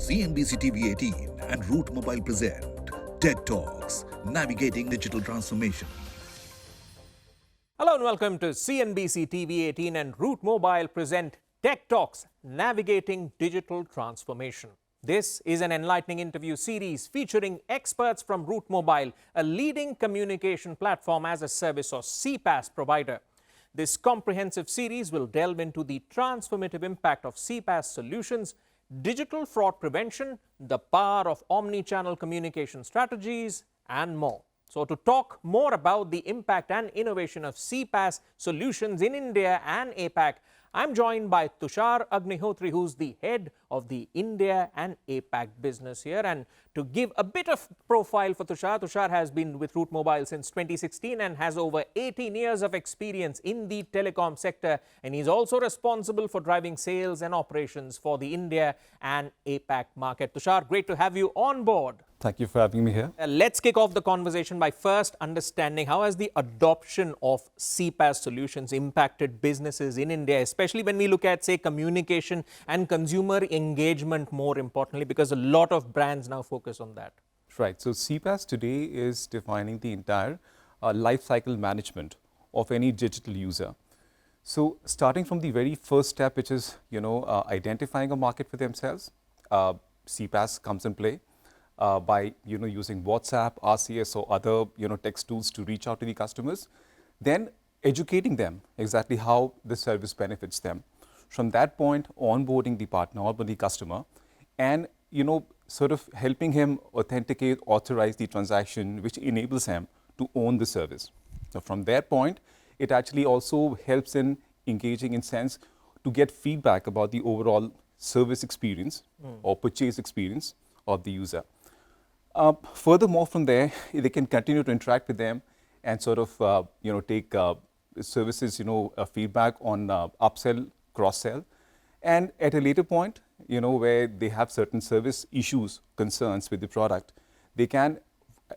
CNBC TV 18 and Root Mobile present TED Talks, Navigating Digital Transformation. Hello and welcome to CNBC TV 18 and Root Mobile present Tech Talks, Navigating Digital Transformation. This is an enlightening interview series featuring experts from Root Mobile, a leading communication platform as a service or CPaaS provider. This comprehensive series will delve into the transformative impact of CPaaS solutions, digital fraud prevention, the power of omni-channel communication strategies, and more. So to talk more about the impact and innovation of CPaaS solutions in India and APAC, I'm joined by Tushar Agnihotri, who's the head of the India and APAC business here. And to give a bit of profile for Tushar, Tushar has been with Root Mobile since 2016 and has over 18 years of experience in the telecom sector. And he's also responsible for driving sales and operations for the India and APAC market. Tushar, great to have you on board. Thank you for having me here. Let's kick off the conversation by first understanding how has the adoption of CPaaS solutions impacted businesses in India, especially when we look at, say, communication and consumer engagement more importantly, because a lot of brands now focus on that. Right. So CPaaS today is defining the entire life cycle management of any digital user. So starting from the very first step, which is, identifying a market for themselves, CPaaS comes in play. By using WhatsApp, RCS or other text tools to reach out to the customers, then educating them exactly how the service benefits them. From that point, onboarding the partner or the customer, and sort of helping him authenticate, authorize the transaction, which enables him to own the service. So from that point, it actually also helps in engaging in sense to get feedback about the overall service experience or purchase experience of the user. Furthermore, from there, they can continue to interact with them and sort of, take services, feedback on upsell, cross-sell. And at a later point, where they have certain service issues, concerns with the product, they can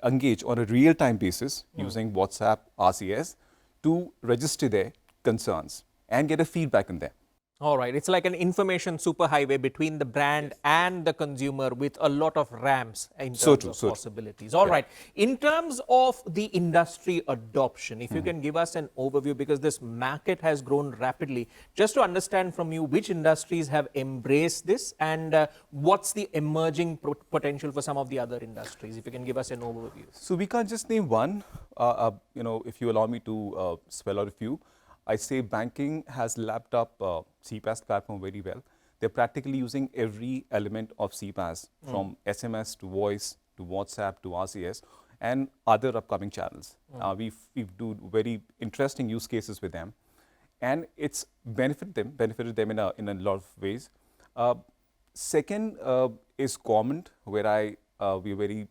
engage on a real-time basis using WhatsApp, RCS to register their concerns and get a feedback on them. All right. It's like an information superhighway between the brand and the consumer with a lot of ramps in terms of possibilities. All right. In terms of the industry adoption, if you can give us an overview, because this market has grown rapidly, just to understand from you which industries have embraced this and what's the emerging potential for some of the other industries, if you can give us an overview. So we can't just name one, if you allow me to spell out a few. I say banking has lapped up CPaaS platform very well. They're practically using every element of CPaaS from SMS to voice to WhatsApp to RCS and other upcoming channels. We do very interesting use cases with them, and it's benefited them in a lot of ways. Second is government, where we're very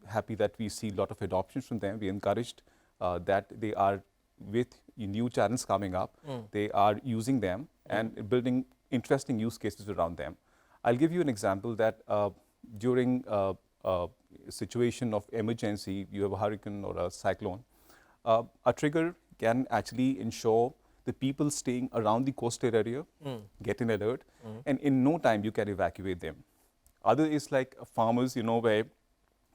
happy that we see a lot of adoption from them. We encouraged that they are with new channels coming up, they are using them and building interesting use cases around them. I'll give you an example that during a situation of emergency, you have a hurricane or a cyclone, a trigger can actually ensure the people staying around the coastal area get an alert, and in no time you can evacuate them. Other is like farmers, where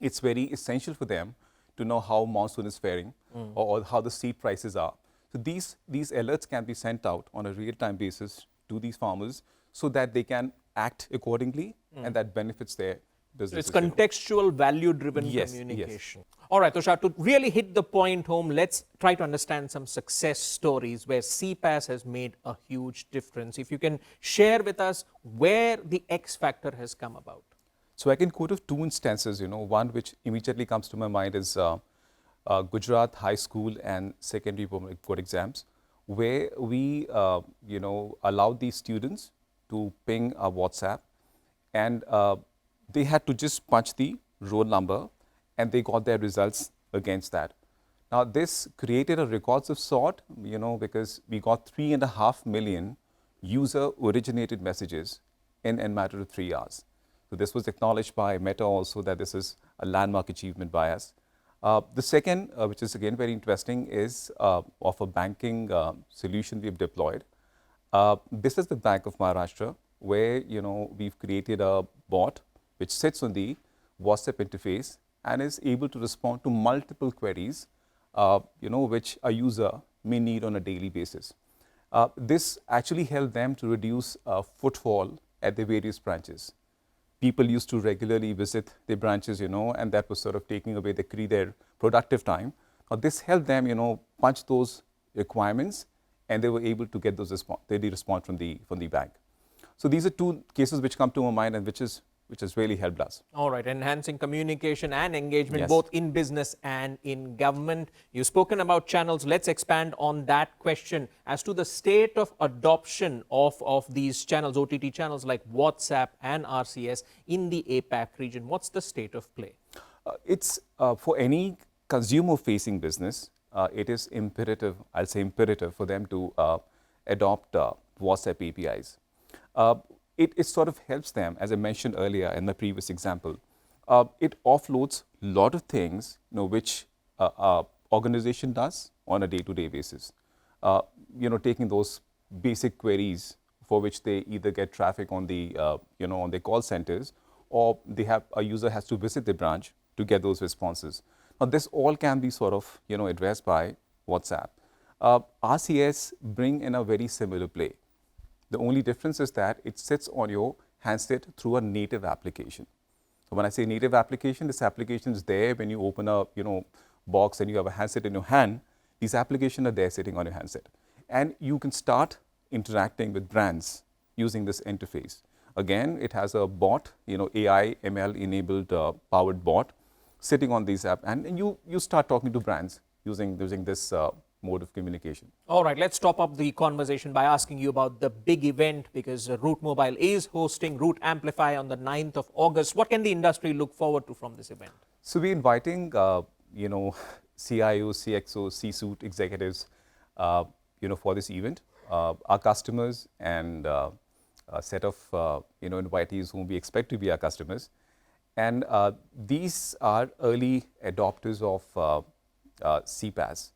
it's very essential for them to know how monsoon is faring or how the seed prices are. So these alerts can be sent out on a real-time basis to these farmers so that they can act accordingly and that benefits their business. So it's contextual, value-driven communication. Yes. All right, Tushar, to really hit the point home, let's try to understand some success stories where CPaaS has made a huge difference. If you can share with us where the X factor has come about. So I can quote of two instances, one which immediately comes to my mind is Gujarat high school and secondary board exams, where we, allowed these students to ping a WhatsApp, and they had to just punch the roll number, and they got their results against that. Now, this created a records of sort, because we got 3.5 million user-originated messages in a matter of 3 hours. So this was acknowledged by Meta also that this is a landmark achievement by us. The second, which is again very interesting, is of a banking solution we've deployed. This is the Bank of Maharashtra, where we've created a bot which sits on the WhatsApp interface and is able to respond to multiple queries, which a user may need on a daily basis. This actually helped them to reduce footfall at their various branches. People used to regularly visit their branches, and that was sort of taking away their productive time. Now, this helped them, punch those requirements, and they were able to get those response from the bank. So these are two cases which come to my mind and which has really helped us. All right, enhancing communication and engagement Yes. both in business and in government. You've spoken about channels. Let's expand on that question as to the state of adoption of these channels, OTT channels like WhatsApp and RCS in the APAC region. What's the state of play? It's for any consumer-facing business, it is imperative, I'll say imperative, for them to adopt WhatsApp APIs. It sort of helps them, as I mentioned earlier in the previous example. It offloads a lot of things which organization does on a day-to-day basis. Taking those basic queries for which they either get traffic on the on their call centers, or a user has to visit the branch to get those responses. Now, this all can be sort of addressed by WhatsApp. RCS bring in a very similar play. The only difference is that it sits on your handset through a native application. So when I say native application, this application is there when you open a box and you have a handset in your hand. These applications are there sitting on your handset, and you can start interacting with brands using this interface. Again, it has a bot, AI ML enabled powered bot sitting on these apps, and you start talking to brands using this mode of communication. All right, let's top up the conversation by asking you about the big event, because Route Mobile is hosting Route Amplify on the 9th of August. What can the industry look forward to from this event? So we're inviting, CIOs, CXOs, C-suite executives, for this event. Our customers and a set of, invitees whom we expect to be our customers. And these are early adopters of CPaaS.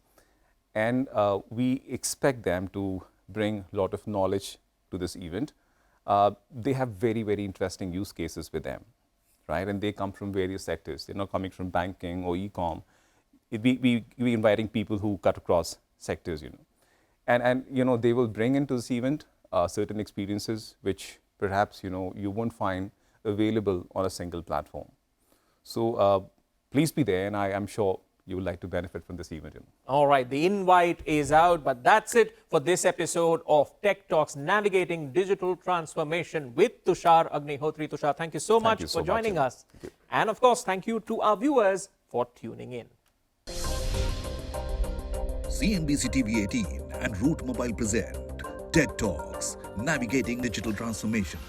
And we expect them to bring a lot of knowledge to this event. They have very, very interesting use cases with them, right? And they come from various sectors. They're not coming from banking or e-com. We're inviting people who cut across sectors, And they will bring into this event certain experiences which perhaps, you won't find available on a single platform. So please be there, and I am sure you would like to benefit from this event. All right, the invite is out, but that's it for this episode of Tech Talks, Navigating Digital Transformation with Tushar Agnihotri. Tushar, thank you so much for joining us. And of course, thank you to our viewers for tuning in. CNBC TV 18 and Route Mobile present TED Talks, Navigating Digital Transformation.